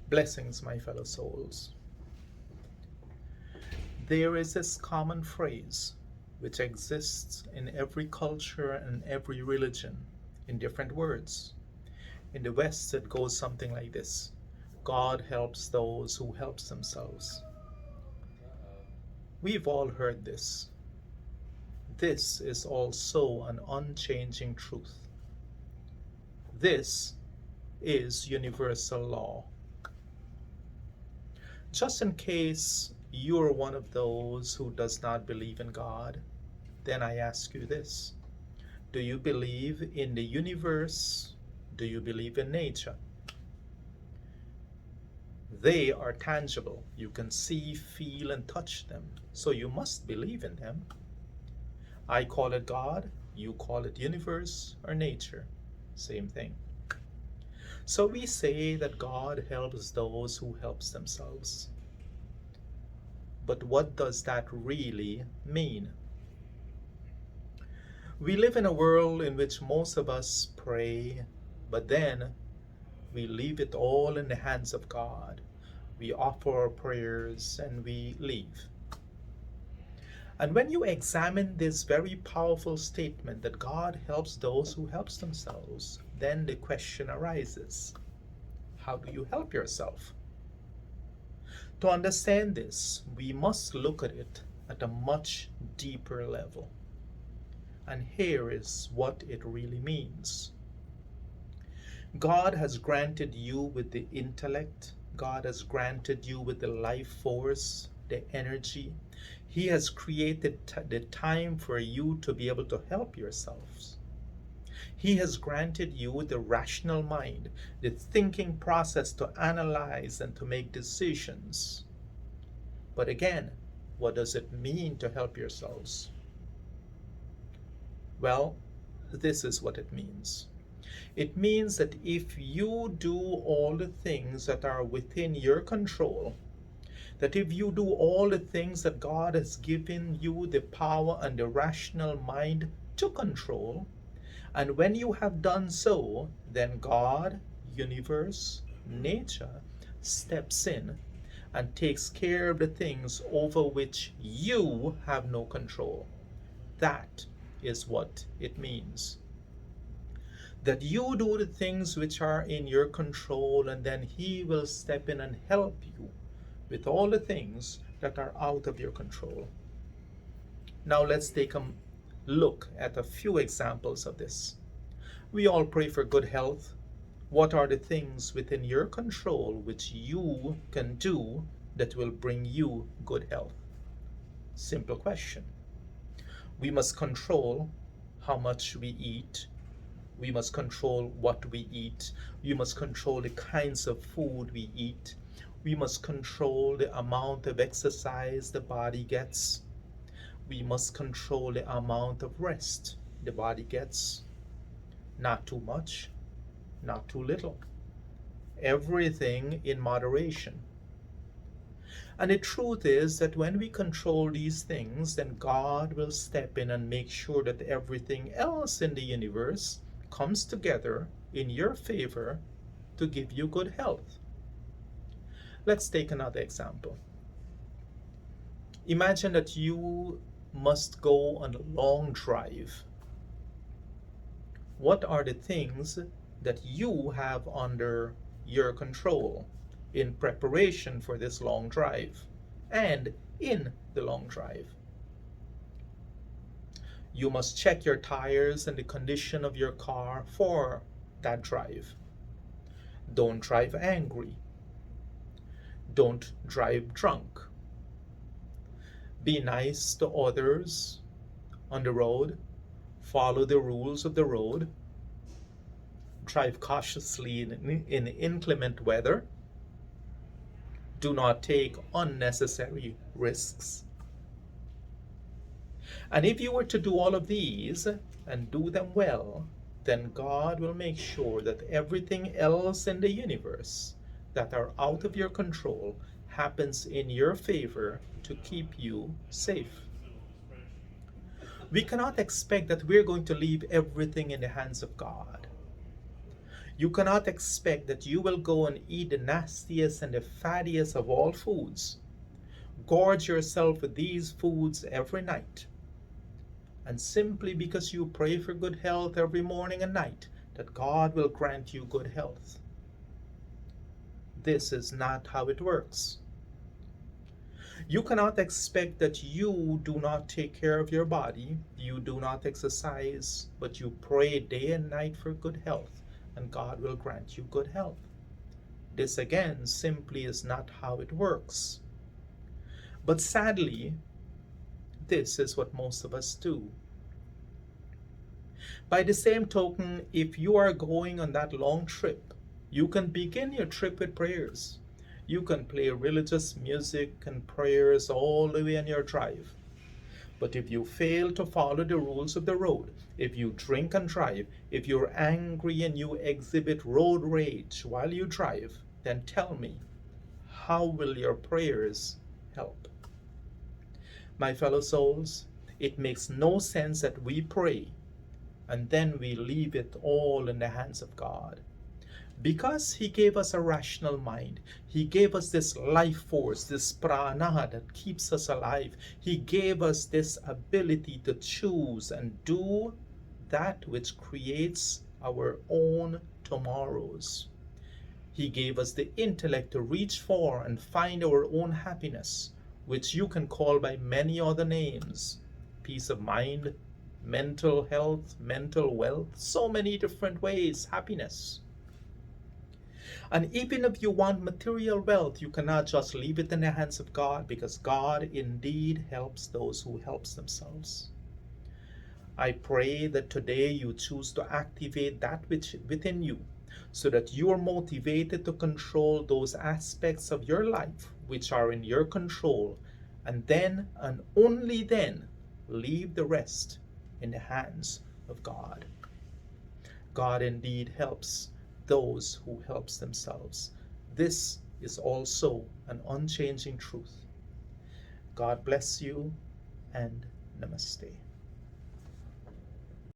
Blessings, my fellow souls. There is this common phrase which exists in every culture and every religion in different words. In the West, it goes something like this: God helps those who help themselves. We've all heard this. This is also an unchanging truth. This is universal law. Just in case you're one of those who does not believe in God, then I ask you this: do you believe in the universe? Do you believe in nature? They are tangible. You can see, feel, and touch them. So you must believe in them. I call it God, you call it universe or nature. Same thing. So we say that God helps those who help themselves. But what does that really mean? We live in a world in which most of us pray, but then we leave it all in the hands of God. We offer our prayers and we leave. And when you examine this very powerful statement that God helps those who help themselves, then the question arises: how do you help yourself? To understand this, we must look at it at a much deeper level. And here is what it really means. God has granted you with the intellect. God has granted you with the life force, the energy. He has created the time for you to be able to help yourselves. He has granted you the rational mind, the thinking process to analyze and to make decisions. But again, what does it mean to help yourselves? Well, this is what it means. It means that if you do all the things that are within your control, that if you do all the things that God has given you the power and the rational mind to control, and when you have done so, then God, universe, nature steps in and takes care of the things over which you have no control. That is what it means. That you do the things which are in your control, and then He will step in and help you with all the things that are out of your control. Now let's take a look at a few examples of this. We all pray for good health. What are the things within your control which you can do that will bring you good health? Simple question. We must control how much we eat. We must control what we eat. We must control the kinds of food we eat. We must control the amount of exercise the body gets. We must control the amount of rest the body gets. Not too much, not too little. Everything in moderation. And the truth is that when we control these things, then God will step in and make sure that everything else in the universe comes together in your favor to give you good health. Let's take another example. Imagine that you must go on a long drive. What are the things that you have under your control in preparation for this long drive and in the long drive? You must check your tires and the condition of your car for that drive. Don't drive angry. Don't drive drunk. Be nice to others on the road. Follow the rules of the road. Drive cautiously in inclement weather. Do not take unnecessary risks. And if you were to do all of these and do them well, then God will make sure that everything else in the universe that are out of your control happens in your favor to keep you safe. We cannot expect that we're going to leave everything in the hands of God. You cannot expect that you will go and eat the nastiest and the fattiest of all foods, gorge yourself with these foods every night, and simply because you pray for good health every morning and night, that God will grant you good health. This is not how it works. You cannot expect that you do not take care of your body, you do not exercise, but you pray day and night for good health, and God will grant you good health. This again simply is not how it works. But sadly, this is what most of us do. By the same token, if you are going on that long trip, you can begin your trip with prayers. You can play religious music and prayers all the way on your drive. But if you fail to follow the rules of the road, if you drink and drive, if you're angry and you exhibit road rage while you drive, then tell me, how will your prayers help? My fellow souls, it makes no sense that we pray and then we leave it all in the hands of God. Because He gave us a rational mind, He gave us this life force, this prana that keeps us alive. He gave us this ability to choose and do that which creates our own tomorrows. He gave us the intellect to reach for and find our own happiness, which you can call by many other names: peace of mind, mental health, mental wealth, so many different ways, happiness. And even if you want material wealth, you cannot just leave it in the hands of God, because God indeed helps those who help themselves. I pray that today you choose to activate that which within you, so that you are motivated to control those aspects of your life which are in your control, and then and only then leave the rest in the hands of God. God indeed helps those who help themselves. This is also an unchanging truth. God bless you, and namaste.